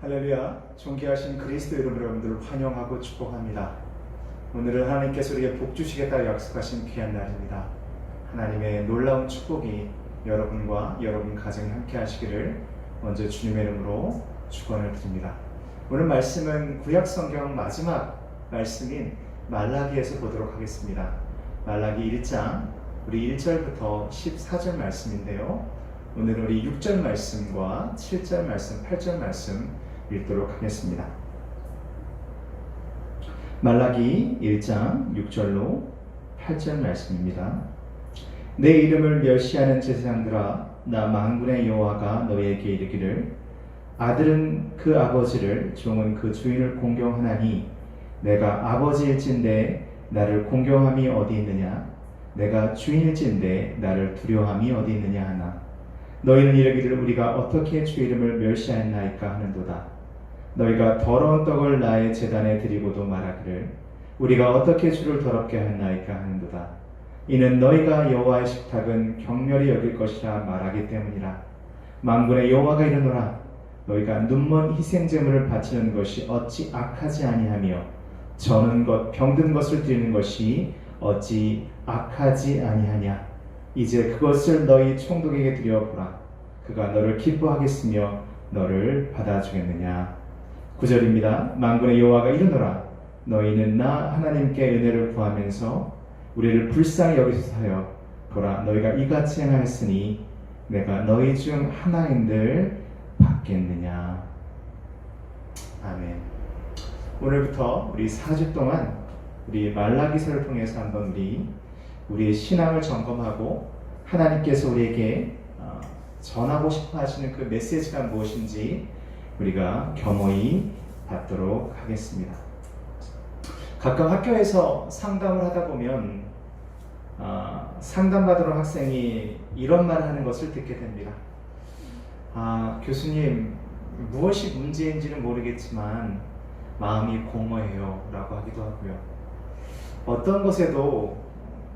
할렐루야, 존귀하신 그리스도 여러분, 여러분들을 환영하고 축복합니다. 오늘은 하나님께서 우리에게 복 주시겠다고 약속하신 귀한 날입니다. 하나님의 놀라운 축복이 여러분과 여러분 가정에 함께 하시기를 먼저 주님의 이름으로 축원을 드립니다. 오늘 말씀은 구약성경 마지막 말씀인 말라기에서 보도록 하겠습니다. 말라기 1장 우리 1절부터 14절 말씀인데요. 오늘은 우리 6절 말씀과 7절 말씀, 8절 말씀 읽도록 하겠습니다. 말라기 1장 6절로 8절 말씀입니다. 내 이름을 멸시하는 제사장들아, 나 만군의 여호와가 너희에게 이르기를 아들은 그 아버지를, 종은 그 주인을 공경하나니 내가 아버지일진데 나를 공경함이 어디 있느냐? 내가 주인일진데 나를 두려워함이 어디 있느냐 하나. 너희는 이르기를 우리가 어떻게 주 이름을 멸시하였나이까 하는도다. 너희가 더러운 떡을 나의 제단에 드리고도 말하기를 우리가 어떻게 주를 더럽게 하였나이까 하는도다. 이는 너희가 여호와의 식탁은 경멸히 여길 것이라 말하기 때문이라. 만군의 여호와가 이르노라. 너희가 눈먼 희생제물을 바치는 것이 어찌 악하지 아니하며 저는 것 병든 것을 드리는 것이 어찌 악하지 아니하냐. 이제 그것을 너희 총독에게 드려보라. 그가 너를 기뻐하겠으며 너를 받아주겠느냐. 9절입니다. 만군의 여호와가 이르노라. 너희는 나 하나님께 은혜를 구하면서 우리를 불쌍히 여기소서 하여 보라. 너희가 이같이 행하였으니 내가 너희 중 하나인들 받겠느냐. 아멘. 오늘부터 우리 4주 동안 우리 말라기서를 통해서 한번 우리의 신앙을 점검하고 하나님께서 우리에게 전하고 싶어 하시는 그 메시지가 무엇인지 우리가 겸허히 받도록 하겠습니다. 가끔 학교에서 상담을 하다 보면 상담받으러 학생이 이런 말을 하는 것을 듣게 됩니다. 교수님, 무엇이 문제인지는 모르겠지만 마음이 공허해요 라고 하기도 하고요. 어떤 것에도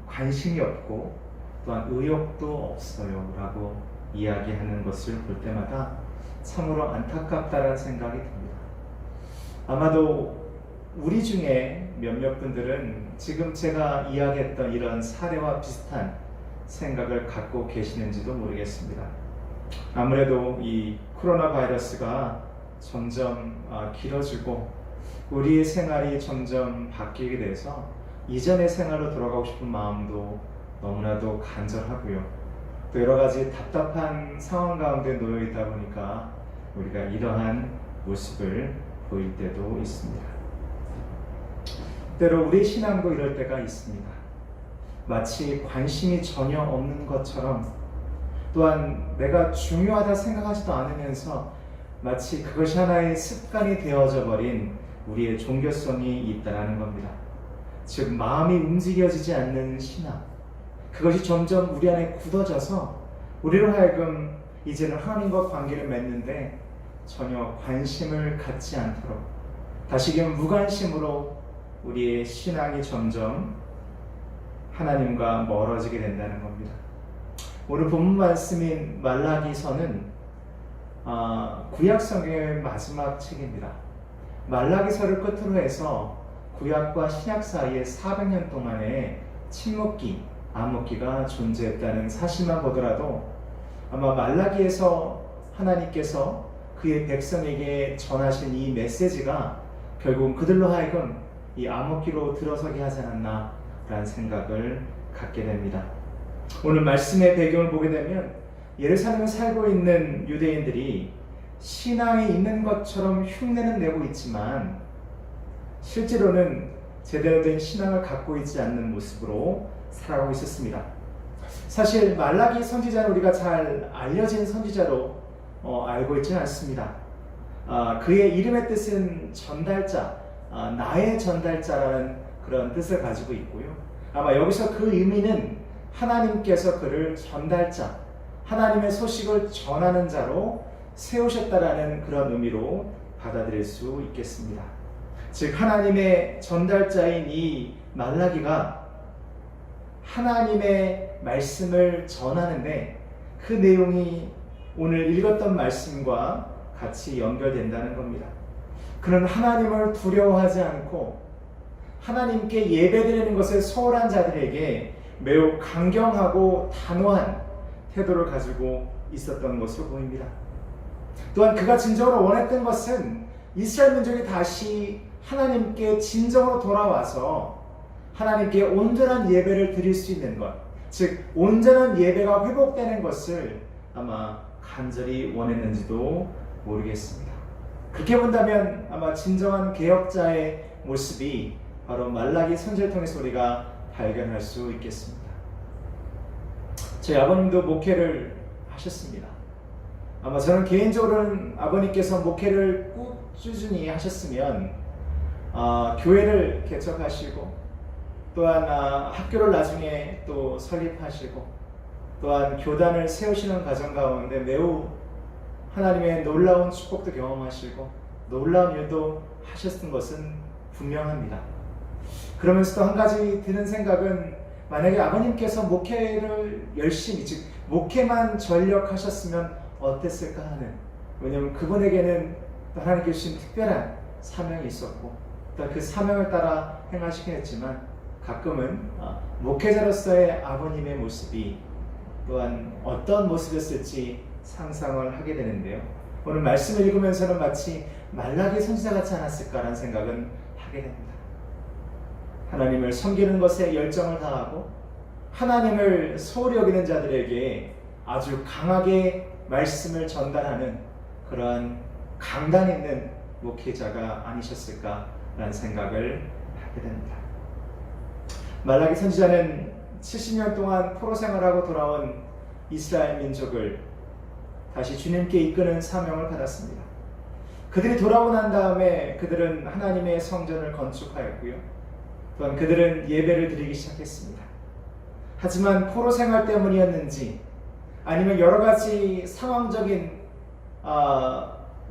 관심이 없고 또한 의욕도 없어요 라고 이야기하는 것을 볼 때마다 참으로 안타깝다는 생각이 듭니다. 아마도 우리 중에 몇몇 분들은 지금 제가 이야기했던 이런 사례와 비슷한 생각을 갖고 계시는지도 모르겠습니다. 아무래도 이 코로나 바이러스가 점점 길어지고 우리의 생활이 점점 바뀌게 돼서 이전의 생활로 돌아가고 싶은 마음도 너무나도 간절하고요. 또 여러 가지 답답한 상황 가운데 놓여 있다 보니까 우리가 이러한 모습을 보일 때도 있습니다. 때로 우리 신앙도 이럴 때가 있습니다. 마치 관심이 전혀 없는 것처럼, 또한 내가 중요하다 생각하지도 않으면서 마치 그것이 하나의 습관이 되어져 버린 우리의 종교성이 있다는 겁니다. 즉 마음이 움직여지지 않는 신앙, 그것이 점점 우리 안에 굳어져서 우리로 하여금 이제는 하나님과 관계를 맺는데 전혀 관심을 갖지 않도록, 다시금 무관심으로 우리의 신앙이 점점 하나님과 멀어지게 된다는 겁니다. 오늘 본문 말씀인 말라기서는 구약성경의 마지막 책입니다. 말라기서를 끝으로 해서 구약과 신약 사이에 400년 동안의 침묵기, 암흑기가 존재했다는 사실만 보더라도 아마 말라기에서 하나님께서 그의 백성에게 전하신 이 메시지가 결국 그들로 하여금 이 암흑기로 들어서게 하지 않았나 라는 생각을 갖게 됩니다. 오늘 말씀의 배경을 보게 되면 예루살렘에 살고 있는 유대인들이 신앙이 있는 것처럼 흉내는 내고 있지만 실제로는 제대로 된 신앙을 갖고 있지 않는 모습으로 살아가고 있었습니다. 사실 말라기 선지자는 우리가 잘 알려진 선지자로 알고 있지는 않습니다. 그의 이름의 뜻은 전달자, 나의 전달자라는 그런 뜻을 가지고 있고요. 아마 여기서 그 의미는 하나님께서 그를 전달자, 하나님의 소식을 전하는 자로 세우셨다라는 그런 의미로 받아들일 수 있겠습니다. 즉 하나님의 전달자인 이 말라기가 하나님의 말씀을 전하는데 그 내용이 오늘 읽었던 말씀과 같이 연결된다는 겁니다. 그는 하나님을 두려워하지 않고 하나님께 예배드리는 것을 소홀한 자들에게 매우 강경하고 단호한 태도를 가지고 있었던 것으로 보입니다. 또한 그가 진정으로 원했던 것은 이스라엘 민족이 다시 하나님께 진정으로 돌아와서 하나님께 온전한 예배를 드릴 수 있는 것, 즉 온전한 예배가 회복되는 것을 아마 간절히 원했는지도 모르겠습니다. 그렇게 본다면 아마 진정한 개혁자의 모습이 바로 말라기 선지를 통해서 우리가 발견할 수 있겠습니다. 저희 아버님도 목회를 하셨습니다. 아마 저는 개인적으로는 아버님께서 목회를 꾸준히 하셨으면 교회를 개척하시고 또한 학교를 나중에 또 설립하시고 또한 교단을 세우시는 과정 가운데 매우 하나님의 놀라운 축복도 경험하시고 놀라운 일도 하셨던 것은 분명합니다. 그러면서도 한 가지 드는 생각은 만약에 아버님께서 목회를 열심히 즉 목회만 전력하셨으면 어땠을까 하는, 왜냐하면 그분에게는 하나님께 주신 특별한 사명이 있었고 또 그 사명을 따라 행하시긴 했지만 가끔은 목회자로서의 아버님의 모습이 또한 어떤 모습이었을지 상상을 하게 되는데요. 오늘 말씀을 읽으면서는 마치 말라기 선지자 같지 않았을까라는 생각은 하게 됩니다. 하나님을 섬기는 것에 열정을 다하고 하나님을 소홀히 여기는 자들에게 아주 강하게 말씀을 전달하는 그러한 강단 있는 목회자가 아니셨을까라는 생각을 하게 됩니다. 말라기 선지자는 70년 동안 포로 생활하고 돌아온 이스라엘 민족을 다시 주님께 이끄는 사명을 받았습니다. 그들이 돌아오고 난 다음에 그들은 하나님의 성전을 건축하였고요. 또한 그들은 예배를 드리기 시작했습니다. 하지만 포로 생활 때문이었는지 아니면 여러 가지 상황적인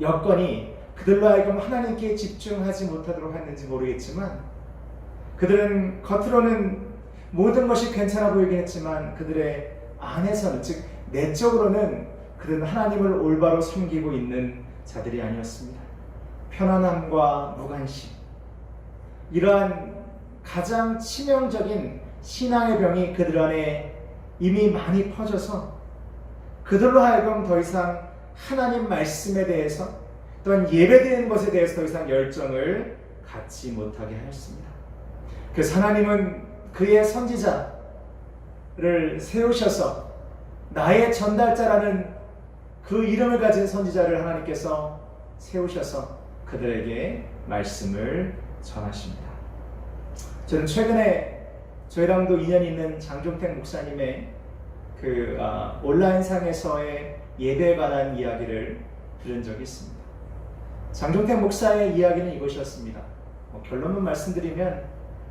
여건이 그들로 하여금 하나님께 집중하지 못하도록 했는지 모르겠지만 그들은 겉으로는 모든 것이 괜찮아 보이긴 했지만 그들의 안에서는 즉 내적으로는 그들은 하나님을 올바로 섬기고 있는 자들이 아니었습니다. 편안함과 무관심, 이러한 가장 치명적인 신앙의 병이 그들 안에 이미 많이 퍼져서 그들로 하여금 더 이상 하나님 말씀에 대해서 또한 예배드리는 것에 대해서 더 이상 열정을 갖지 못하게 하였습니다. 그래서 하나님은 그의 선지자를 세우셔서 나의 전달자라는 그 이름을 가진 선지자를 하나님께서 세우셔서 그들에게 말씀을 전하십니다. 저는 최근에 저희랑도 인연이 있는 장종택 목사님의 그 온라인상에서의 예배에 관한 이야기를 들은 적이 있습니다. 장종택 목사의 이야기는 이것이었습니다. 결론만 말씀드리면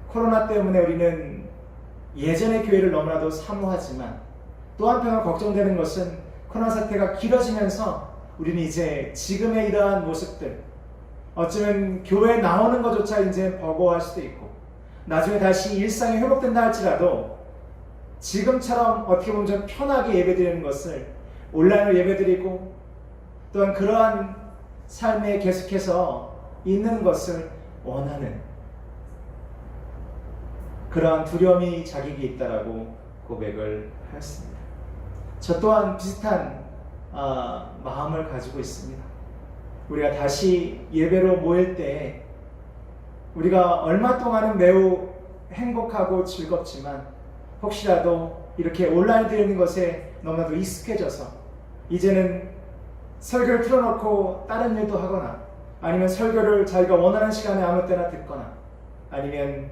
코로나 때문에 우리는 예전의 교회를 너무나도 사모하지만 또 한편으로 걱정되는 것은 코로나 사태가 길어지면서 우리는 이제 지금의 이러한 모습들, 어쩌면 교회에 나오는 것조차 이제 버거워할 수도 있고 나중에 다시 일상이 회복된다 할지라도 지금처럼 어떻게 보면 좀 편하게 예배드리는 것을 온라인으로 예배드리고 또한 그러한 삶에 계속해서 있는 것을 원하는 그러한 두려움이 자기에게 있다라고 고백을 하였습니다. 저 또한 비슷한 마음을 가지고 있습니다. 우리가 다시 예배로 모일 때 우리가 얼마 동안은 매우 행복하고 즐겁지만 혹시라도 이렇게 온라인 드리는 것에 너무나도 익숙해져서 이제는 설교를 틀어놓고 다른 일도 하거나 아니면 설교를 자기가 원하는 시간에 아무 때나 듣거나 아니면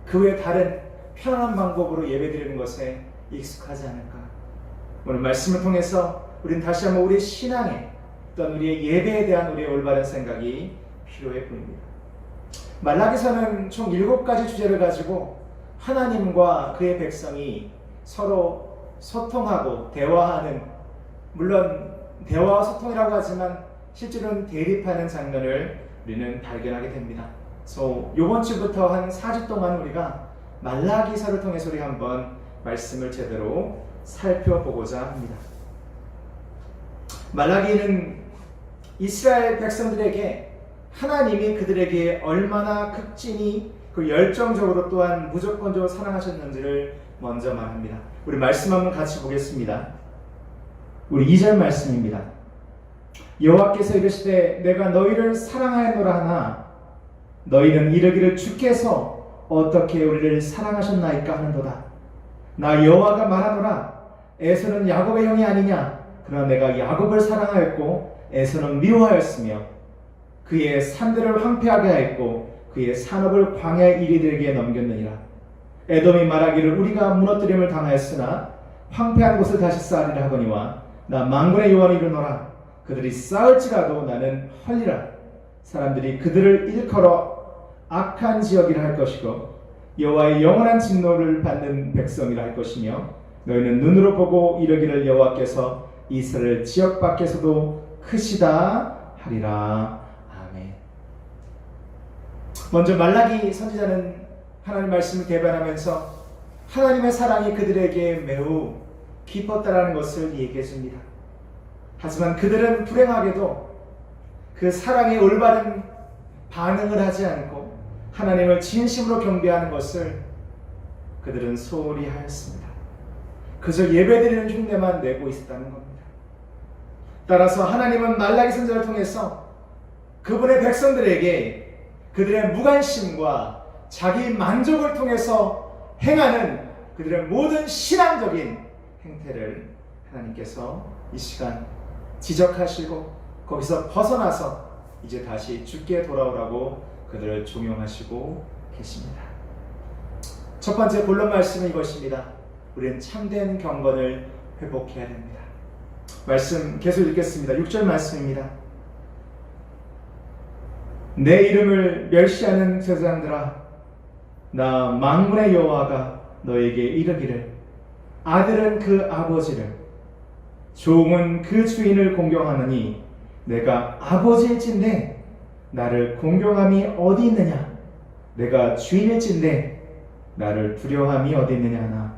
그 외 다른 편안한 방법으로 예배드리는 것에 익숙하지 않을까. 오늘 말씀을 통해서 우리는 다시 한번 우리의 신앙에 또한 우리의 예배에 대한 우리의 올바른 생각이 필요해 보입니다. 말라기서는 총 7가지 주제를 가지고 하나님과 그의 백성이 서로 소통하고 대화하는, 물론 대화와 소통이라고 하지만 실제로는 대립하는 장면을 우리는 발견하게 됩니다. 그래서 이번 주부터 한 4주 동안 우리가 말라기서를 통해서 우리 한번 말씀을 제대로 살펴보고자 합니다. 말라기는 이스라엘 백성들에게 하나님이 그들에게 얼마나 극진히 그 열정적으로 또한 무조건적으로 사랑하셨는지를 먼저 말합니다. 우리 말씀 한번 같이 보겠습니다. 우리 2절 말씀입니다. 여호와께서 이르시되 내가 너희를 사랑하였노라 하나 너희는 이르기를 주께서 어떻게 우리를 사랑하셨나이까 하는도다. 나 여호와가 말하노라 에서는 야곱의 형이 아니냐. 그러나 내가 야곱을 사랑하였고 에서는 미워하였으며 그의 산들을 황폐하게 하였고 그의 산업을 광야의 이리들에게 넘겼느니라. 에돔이 말하기를 우리가 무너뜨림을 당하였으나 황폐한 곳을 다시 쌓으리라 하거니와 나 만군의 여호와를 이르노라. 그들이 쌓을지라도 나는 헐리라. 사람들이 그들을 일컬어 악한 지역이라 할 것이고 여호와의 영원한 진노를 받는 백성이라 할 것이며 너희는 눈으로 보고 이르기를 여호와께서 이스라엘 지역 밖에서도 크시다 하리라. 아멘. 먼저 말라기 선지자는 하나님 말씀을 대변하면서 하나님의 사랑이 그들에게 매우 깊었다라는 것을 얘기해 줍니다. 하지만 그들은 불행하게도 그 사랑에 올바른 반응을 하지 않고 하나님을 진심으로 경배하는 것을 그들은 소홀히 하였습니다. 그저 예배드리는 흉내만 내고 있었다는 겁니다. 따라서 하나님은 말라기 선지자를 통해서 그분의 백성들에게 그들의 무관심과 자기 만족을 통해서 행하는 그들의 모든 신앙적인 행태를 하나님께서 이 시간 지적하시고 거기서 벗어나서 이제 다시 주께 돌아오라고 그들을 종용하시고 계십니다. 첫 번째 본론 말씀은 이것입니다. 우리는 참된 경건을 회복해야 됩니다. 말씀 계속 읽겠습니다. 6절 말씀입니다. 내 이름을 멸시하는 제사장들아 나 만군의 여호와가 너에게 이르기를 아들은 그 아버지를 종은 그 주인을 공경하느니 내가 아버지일진데 나를 공경함이 어디 있느냐. 내가 주인일진데 나를 두려워함이 어디 있느냐 하나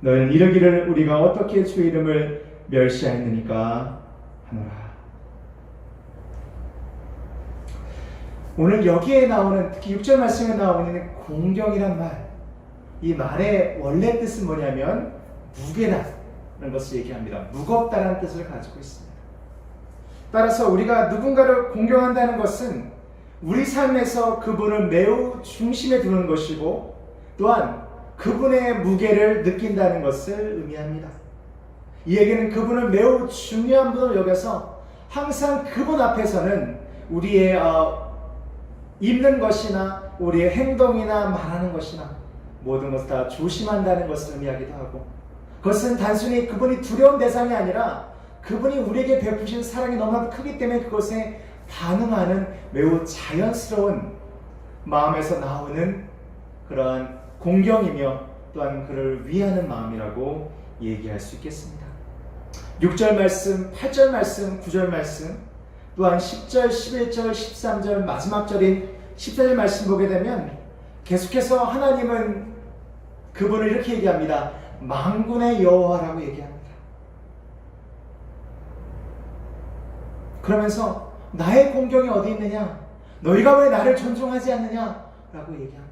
너희는 이르기를 우리가 어떻게 주 이름을 멸시하였느니까 하노라. 오늘 여기에 나오는 특히 6절 말씀에 나오는 공경이란 말, 이 말의 원래 뜻은 뭐냐면 무게라는 것을 얘기합니다. 무겁다는 뜻을 가지고 있습니다. 따라서 우리가 누군가를 공경한다는 것은 우리 삶에서 그분을 매우 중심에 두는 것이고 또한 그분의 무게를 느낀다는 것을 의미합니다. 이 얘기는 그분을 매우 중요한 분으로 여겨서 항상 그분 앞에서는 우리의 입는 것이나 우리의 행동이나 말하는 것이나 모든 것을 다 조심한다는 것을 의미하기도 하고 그것은 단순히 그분이 두려운 대상이 아니라 그분이 우리에게 베푸신 사랑이 너무나도 크기 때문에 그것에 반응하는 매우 자연스러운 마음에서 나오는 그러한 공경이며 또한 그를 위하는 마음이라고 얘기할 수 있겠습니다. 6절 말씀, 8절 말씀, 9절 말씀 또한 10절, 11절, 13절 마지막 절인 14절 말씀 보게 되면 계속해서 하나님은 그분을 이렇게 얘기합니다. 만군의 여호와라고 얘기합니다. 그러면서 나의 공경이 어디 있느냐? 너희가 왜 나를 존중하지 않느냐? 라고 얘기합니다.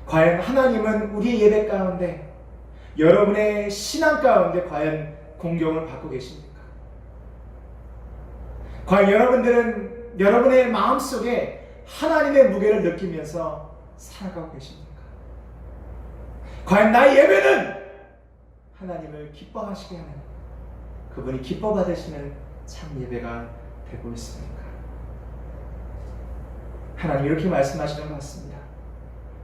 과연 하나님은 우리의 예배 가운데 여러분의 신앙 가운데 과연 공경을 받고 계십니까? 과연 여러분들은 여러분의 마음속에 하나님의 무게를 느끼면서 살아가고 계십니까? 과연 나의 예배는 하나님을 기뻐하시게 하는 그분이 기뻐 받으시는 참 예배가 되고 있습니까? 하나님 이렇게 말씀하시는 것 같습니다.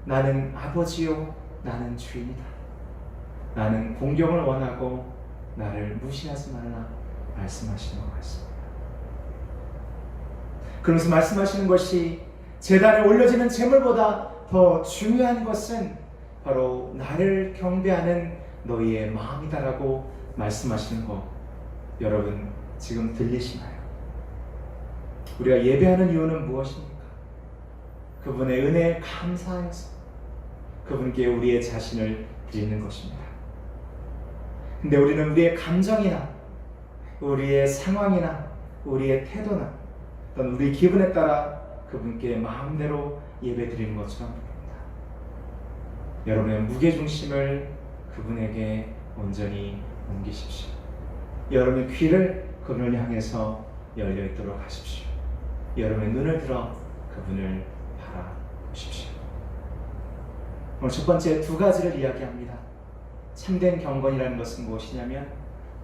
나는 아버지요 나는 주인이다. 나는 공경을 원하고 나를 무시하지 말라 말씀하시는 것 같습니다. 그러면서 말씀하시는 것이 제단에 올려지는 제물보다 더 중요한 것은 바로 나를 경배하는 너희의 마음이다라고 말씀하시는 것 여러분 지금 들리시나요? 우리가 예배하는 이유는 무엇입니까? 그분의 은혜에 감사해서 그분께 우리의 자신을 드리는 것입니다. 근데 우리는 우리의 감정이나 우리의 상황이나 우리의 태도나 또는 우리 기분에 따라 그분께 마음대로 예배 드리는 것처럼 보입니다. 여러분의 무게중심을 그분에게 온전히 옮기십시오. 여러분의 귀를 그분을 향해서 열려 있도록 하십시오. 여러분의 눈을 들어 그분을 바라보십시오. 오늘 첫 번째 두 가지를 이야기합니다. 참된 경건이라는 것은 무엇이냐면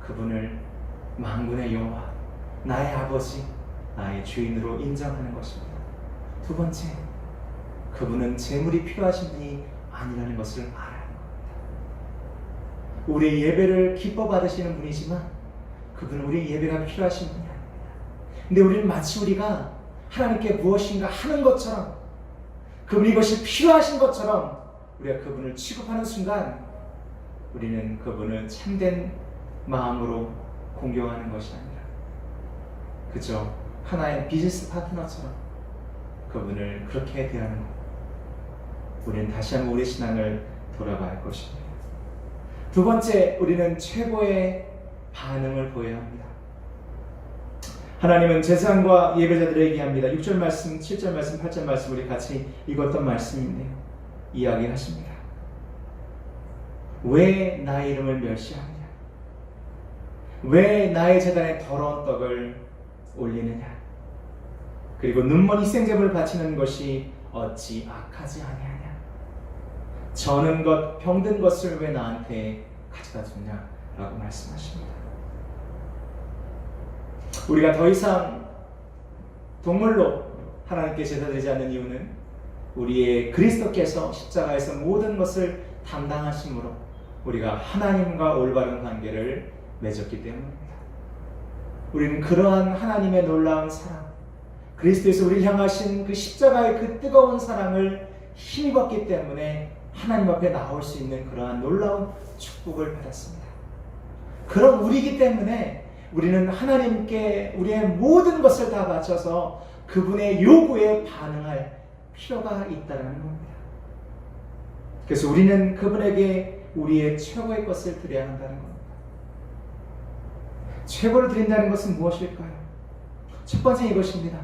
그분을 만군의 여호와, 나의 아버지, 나의 주인으로 인정하는 것입니다. 두 번째, 그분은 재물이 필요하신 분이 아니라는 것을 알아야 합니다. 우리의 예배를 기뻐 받으시는 분이지만 그분은 우리의 예배가 필요하신 분이 아닙니다. 근데 우리는 마치 우리가 하나님께 무엇인가 하는 것처럼, 그분이 이것이 필요하신 것처럼 우리가 그분을 취급하는 순간 우리는 그분을 참된 마음으로 공경하는 것이 아니라 그저 하나의 비즈니스 파트너처럼 그분을 그렇게 대하는 것. 우리는 다시 한번 우리 신앙을 돌아봐야 할 것입니다. 두 번째, 우리는 최고의 반응을 보여야 합니다. 하나님은 제사장과 예배자들에게 얘기합니다. 6절 말씀, 7절 말씀, 8절 말씀 우리 같이 읽었던 말씀인데요. 이야기하십니다. 왜 나의 이름을 멸시하느냐? 왜 나의 제단에 더러운 떡을 올리느냐? 그리고 눈먼 희생제물을 바치는 것이 어찌 악하지 아니하냐? 저는 것, 병든 것을 왜 나한테 가져다 줬냐? 라고 말씀하십니다. 우리가 더 이상 동물로 하나님께 제사드리지 않는 이유는 우리의 그리스도께서 십자가에서 모든 것을 담당하심으로 우리가 하나님과 올바른 관계를 맺었기 때문입니다. 우리는 그러한 하나님의 놀라운 사랑, 그리스도에서 우리를 향하신 그 십자가의 그 뜨거운 사랑을 힘입었기 때문에 하나님 앞에 나올 수 있는 그러한 놀라운 축복을 받았습니다. 그런 우리이기 때문에 우리는 하나님께 우리의 모든 것을 다 바쳐서 그분의 요구에 반응할 필요가 있다는 겁니다. 그래서 우리는 그분에게 우리의 최고의 것을 드려야 한다는 겁니다. 최고를 드린다는 것은 무엇일까요? 첫 번째 이것입니다.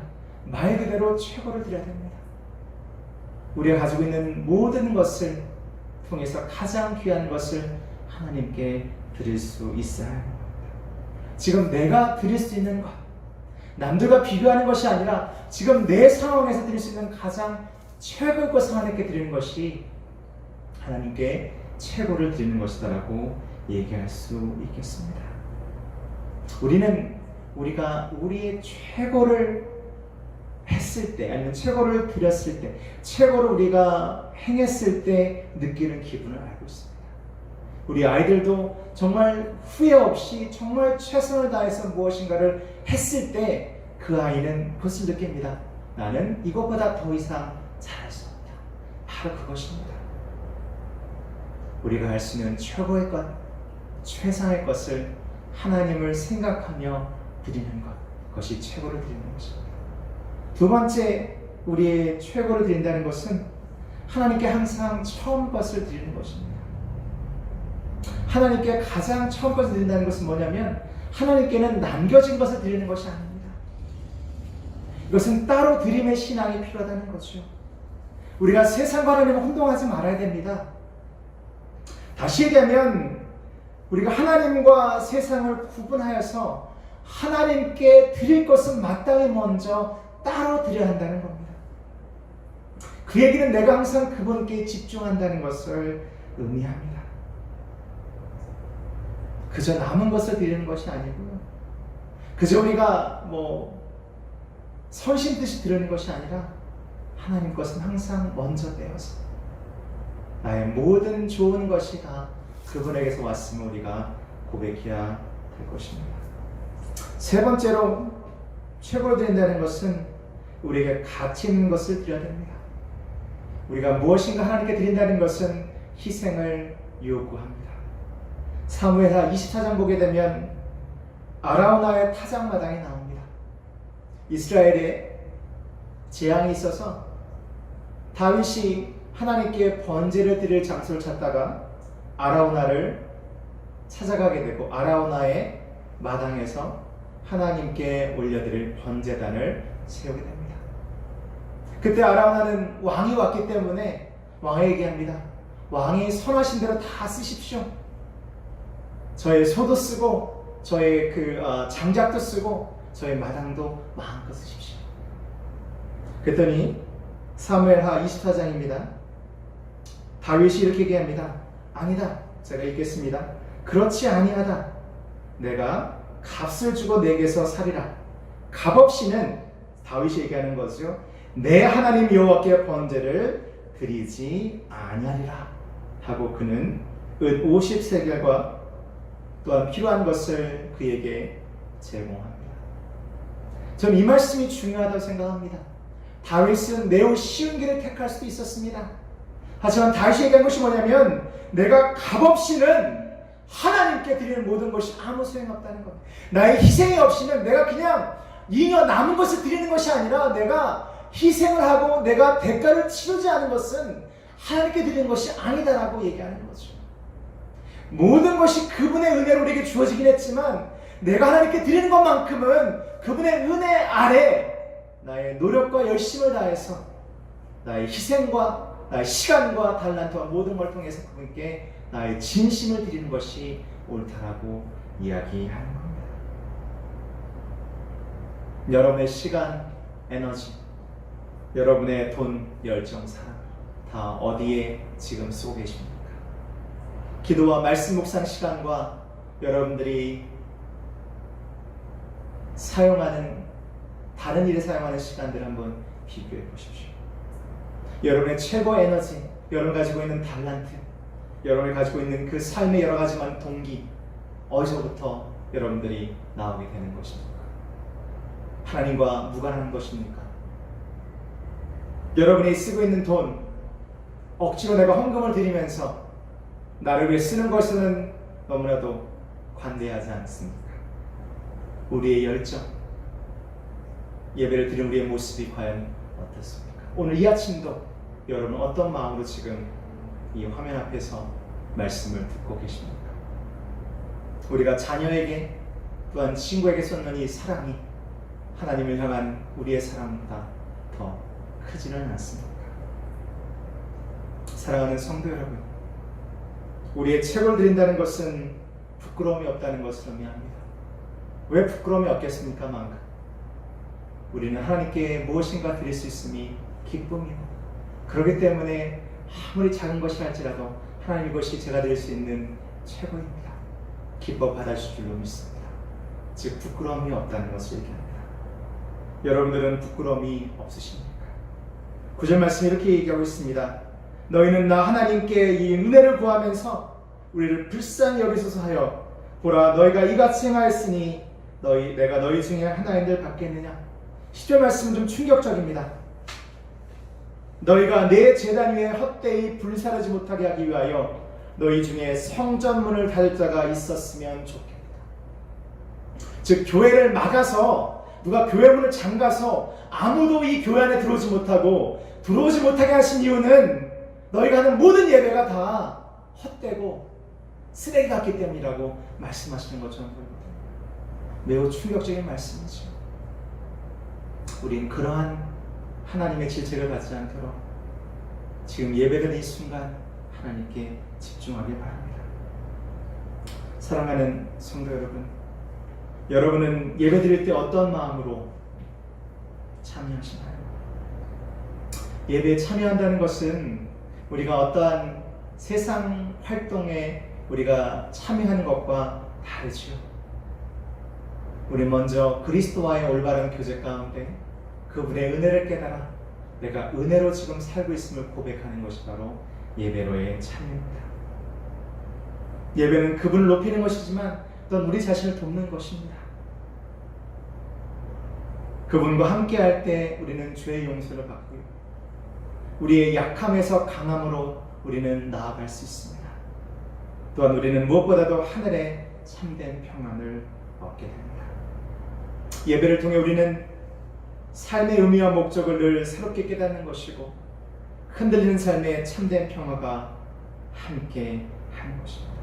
말 그대로 최고를 드려야 됩니다. 우리가 가지고 있는 모든 것을 통해서 가장 귀한 것을 하나님께 드릴 수 있어야 합니다. 지금 내가 드릴 수 있는 것, 남들과 비교하는 것이 아니라 지금 내 상황에서 드릴 수 있는 가장 최고의 것을 하나님께 드리는 것이 하나님께 최고를 드리는 것이다라고 얘기할 수 있겠습니다. 우리가 우리의 최고를 했을 때, 아니면 최고를 드렸을 때, 최고를 우리가 행했을 때 느끼는 기분을 알고 있습니다. 우리 아이들도 정말 후회 없이 정말 최선을 다해서 무엇인가를 했을 때 그 아이는 그것을 느낍니다. 나는 이것보다 더 이상 잘할 수 없다. 바로 그것입니다. 우리가 할 수 있는 최고의 것, 최상의 것을 하나님을 생각하며 드리는 것, 그것이 최고를 드리는 것입니다. 두 번째, 우리의 최고를 드린다는 것은 하나님께 항상 처음 것을 드리는 것입니다. 하나님께 가장 처음 것을 드린다는 것은 뭐냐면 하나님께는 남겨진 것을 드리는 것이 아닙니다. 이것은 따로 드림의 신앙이 필요하다는 거죠. 우리가 세상과 하나님을 혼동하지 말아야 됩니다. 다시 얘기하면 우리가 하나님과 세상을 구분하여서 하나님께 드릴 것은 마땅히 먼저 따로 드려야 한다는 겁니다. 그 얘기는 내가 항상 그분께 집중한다는 것을 의미합니다. 그저 남은 것을 드리는 것이 아니고요. 그저 우리가 선심 뜻이 드리는 것이 아니라 하나님 것은 항상 먼저 떼어서 나의 모든 좋은 것이 다 그분에게서 왔음을 우리가 고백해야 될 것입니다. 세 번째로 최고로 드린다는 것은 우리에게 가치 있는 것을 드려야 됩니다. 우리가 무엇인가 하나님께 드린다는 것은 희생을 요구합니다. 사무엘하 24장 보게 되면 아라우나의 타작마당이 나옵니다. 이스라엘에 재앙이 있어서 다윗이 하나님께 번제를 드릴 장소를 찾다가 아라우나를 찾아가게 되고 아라우나의 마당에서 하나님께 올려드릴 번제단을 세우게 됩니다. 그때 아라우나는 왕이 왔기 때문에 왕에게 합니다. 왕이 선하신 대로 다 쓰십시오. 저의 소도 쓰고 저의 장작도 쓰고 저의 마당도 마음껏 쓰십시오. 그랬더니 사무엘하 24장입니다. 다윗이 이렇게 얘기합니다. 아니다. 제가 읽겠습니다. 그렇지 아니하다. 내가 값을 주고 내게서 살이라. 값없이는 다윗이 얘기하는 거죠. 내 하나님 여호와께 번제를 드리지 아니하리라 하고 그는 은 50세겔과 또한 필요한 것을 그에게 제공합니다. 저는 이 말씀이 중요하다고 생각합니다. 다윗은 매우 쉬운 길을 택할 수도 있었습니다. 하지만 다윗이 얘기한 것이 뭐냐면 내가 값없이는 하나님께 드리는 모든 것이 아무 소용없다는 것. 나의 희생이 없이는 내가 그냥 잉여 남은 것을 드리는 것이 아니라 내가 희생을 하고 내가 대가를 치르지 않은 것은 하나님께 드리는 것이 아니다라고 얘기하는 거죠. 모든 것이 그분의 은혜로 우리에게 주어지긴 했지만 내가 하나님께 드리는 것만큼은 그분의 은혜 아래 나의 노력과 열심을 다해서 나의 희생과 나의 시간과 달란트와 모든 걸 통해서 그분께 나의 진심을 드리는 것이 옳다라고 이야기하는 겁니다. 여러분의 시간, 에너지, 여러분의 돈, 열정, 사랑 다 어디에 지금 쓰고 계십니까? 기도와 말씀 묵상 시간과 여러분들이 사용하는 다른 일에 사용하는 시간들을 한번 비교해 보십시오. 여러분의 최고 에너지, 여러분 가지고 있는 달란트, 여러분이 가지고 있는 그 삶의 여러 가지만 동기 어디서부터 여러분들이 나오게 되는 것입니까? 하나님과 무관한 것입니까? 여러분이 쓰고 있는 돈 억지로 내가 헌금을 드리면서 나를 위해 쓰는 것은 너무나도 관대하지 않습니까? 우리의 열정, 예배를 드리는 우리의 모습이 과연 어떻습니까? 오늘 이 아침도 여러분 어떤 마음으로 지금 이 화면 앞에서 말씀을 듣고 계십니까? 우리가 자녀에게 또한 친구에게 쏟는 이 사랑이 하나님을 향한 우리의 사랑보다 더 크지는 않습니까? 사랑하는 성도 여러분, 우리의 책을 드린다는 것은 부끄러움이 없다는 것을 의미합니다. 왜 부끄러움이 없겠습니까? 만큼 우리는 하나님께 무엇인가 드릴 수 있음이 기쁨이고, 그렇기 때문에 아무리 작은 것이 할지라도 하나님 것이 제가 드릴 수 있는 최고입니다. 기뻐 받아주실 줄로 믿습니다. 즉 부끄러움이 없다는 것을 얘기합니다. 여러분들은 부끄러움이 없으십니까? 9절 말씀 이렇게 얘기하고 있습니다. 너희는 나 하나님께 이 은혜를 구하면서 우리를 불쌍히 여기소서 하여 보라 너희가 이같이 행하였으니 내가 너희 중에 하나인들 받겠느냐. 10절 말씀은 좀 충격적입니다. 너희가 내 제단 위에 헛되이 불사르지 못하게 하기 위하여 너희 중에 성전문을 닫을 자가 있었으면 좋겠다. 즉 교회를 막아서 누가 교회 문을 잠가서 아무도 이 교회 안에 들어오지 못하게 하신 이유는 너희가 하는 모든 예배가 다 헛되고 쓰레기 같기 때문이라고 말씀하시는 것처럼 보입니다. 매우 충격적인 말씀이죠. 우린 그러한 하나님의 질책을 받지 않도록 지금 예배드리는 이 순간 하나님께 집중하길 바랍니다. 사랑하는 성도 여러분, 여러분은 예배드릴 때 어떤 마음으로 참여하시나요? 예배에 참여한다는 것은 우리가 어떠한 세상 활동에 우리가 참여하는 것과 다르죠. 우리 먼저 그리스도와의 올바른 교제 가운데 그분의 은혜를 깨달아 내가 은혜로 지금 살고 있음을 고백하는 것이 바로 예배로의 참여입니다. 예배는 그분을 높이는 것이지만 또한 우리 자신을 돕는 것입니다. 그분과 함께할 때 우리는 죄의 용서를 받고요, 우리의 약함에서 강함으로 우리는 나아갈 수 있습니다. 또한 우리는 무엇보다도 하늘의 참된 평안을 얻게 됩니다. 예배를 통해 우리는 삶의 의미와 목적을 늘 새롭게 깨닫는 것이고 흔들리는 삶의 참된 평화가 함께 하는 것입니다.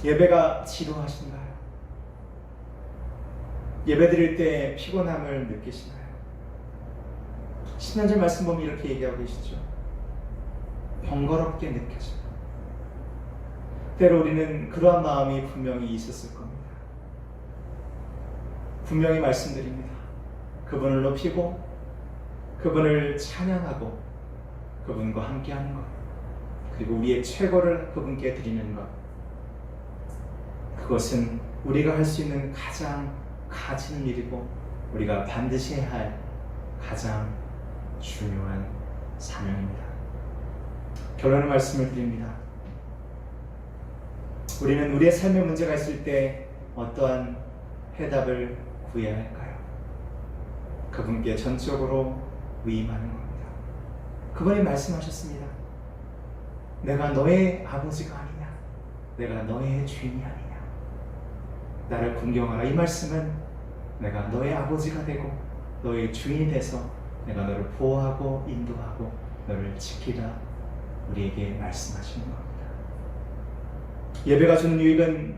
예배가 지루하신가요? 예배 드릴 때 피곤함을 느끼시나요? 10년 전 말씀 보면 이렇게 얘기하고 계시죠. 번거롭게 느껴져요. 때로 우리는 그러한 마음이 분명히 있었을 겁니다. 분명히 말씀드립니다. 그분을 높이고 그분을 찬양하고 그분과 함께하는 것, 그리고 우리의 최고를 그분께 드리는 것, 그것은 우리가 할 수 있는 가장 가진 일이고 우리가 반드시 해야 할 가장 중요한 사명입니다. 결론의 말씀을 드립니다. 우리는 우리의 삶에 문제가 있을 때 어떠한 해답을 구해야 할까요? 그분께 전적으로 위임하는 겁니다. 그분이 말씀하셨습니다. 내가 너의 아버지가 아니냐? 내가 너의 주인이 아니냐? 나를 공경하라. 이 말씀은 내가 너의 아버지가 되고 너의 주인이 돼서 내가 너를 보호하고 인도하고 너를 지키라 우리에게 말씀하시는 겁니다. 예배가 주는 유익은,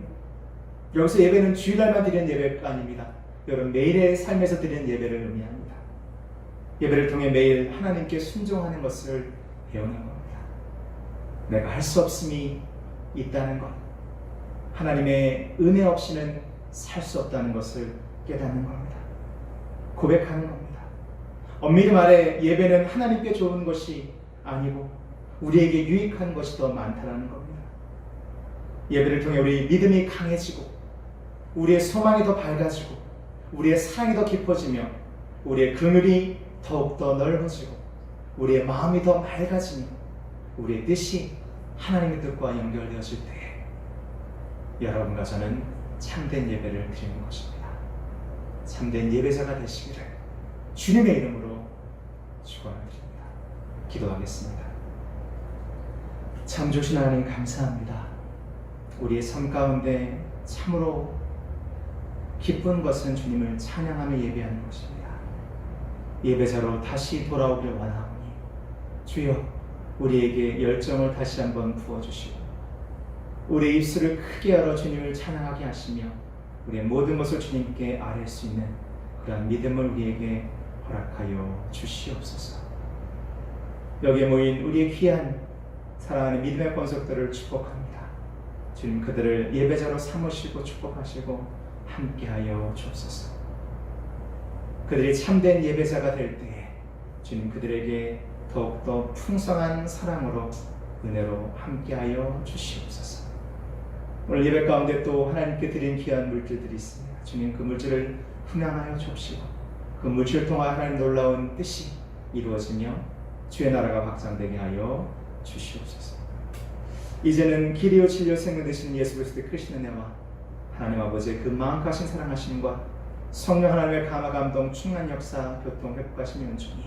여기서 예배는 주일날만 드리는 예배가 아닙니다. 여러분 매일의 삶에서 드리는 예배를 의미합니다. 예배를 통해 매일 하나님께 순종하는 것을 배우는 겁니다. 내가 할 수 없음이 있다는 것, 하나님의 은혜 없이는 살 수 없다는 것을 깨닫는 겁니다. 고백하는 겁니다. 엄밀히 말해 예배는 하나님께 좋은 것이 아니고 우리에게 유익한 것이 더 많다는 겁니다. 예배를 통해 우리 믿음이 강해지고 우리의 소망이 더 밝아지고 우리의 사랑이 더 깊어지며 우리의 그늘이 더욱더 넓어지고 우리의 마음이 더 맑아지며 우리의 뜻이 하나님의 뜻과 연결되어질 때 여러분과 저는 참된 예배를 드리는 것입니다. 참된 예배자가 되시기를 주님의 이름으로 축원드립니다. 기도하겠습니다. 참 좋으신 하나님 감사합니다. 우리의 삶 가운데 참으로 기쁜 것은 주님을 찬양하며 예배하는 것입니다. 예배자로 다시 돌아오길 원하오니 주여 우리에게 열정을 다시 한번 부어주시고 우리의 입술을 크게 열어 주님을 찬양하게 하시며 우리의 모든 것을 주님께 아뢰 수 있는 그런 믿음을 우리에게 허락하여 주시옵소서. 여기에 모인 우리의 귀한 사랑하는 믿음의 권속들을 축복합니다. 주님 그들을 예배자로 삼으시고 축복하시고 함께하여 주옵소서. 그들이 참된 예배자가 될 때에 주님 그들에게 더욱더 풍성한 사랑으로 은혜로 함께하여 주시옵소서. 오늘 예배 가운데 또 하나님께 드린 귀한 물질들이 있습니다. 주님 그 물질을 흥양하여 주옵시고 그 물질을 통하 하나님 놀라운 뜻이 이루어지며 주의 나라가 확장되게 하여 주시옵소서. 이제는 길이요 진리요 생명 되시는 예수 그리스도의 크신 은혜와 하나님 아버지의 그 마음까신 사랑하심과 성령 하나님의 감화 감동 충만 역사 교통 회복하심의 은총이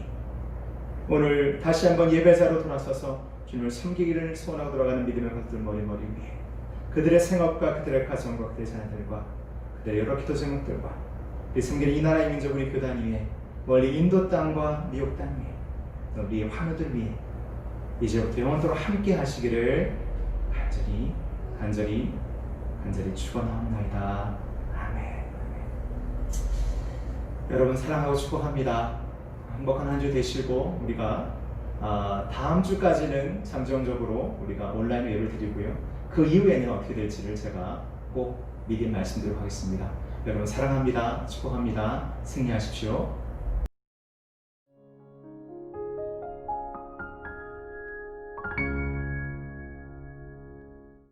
오늘 다시 한번 예배자로 돌아서서 주님을 섬기기를 소원하고 돌아가는 믿음의 것들 머리 위에 그들의 생업과 그들의 가정과 그들의 자녀들과 그들의 여러 기도 제목들과 우리 섬기는 이 나라의 민족 우리 교단 위에 멀리 인도 땅과 미국 땅 위에 우리의 화묘들 위에 이제부터 영원토록 함께 하시기를 간절히 축원하옵나이다. 아멘. 여러분 사랑하고 축복합니다. 행복한 한 주 되시고 우리가 다음 주까지는 잠정적으로 우리가 온라인으로 예배를 드리고요. 그 이후에는 어떻게 될지를 제가 꼭 미리 말씀드리도록 하겠습니다. 여러분 사랑합니다. 축복합니다. 승리하십시오.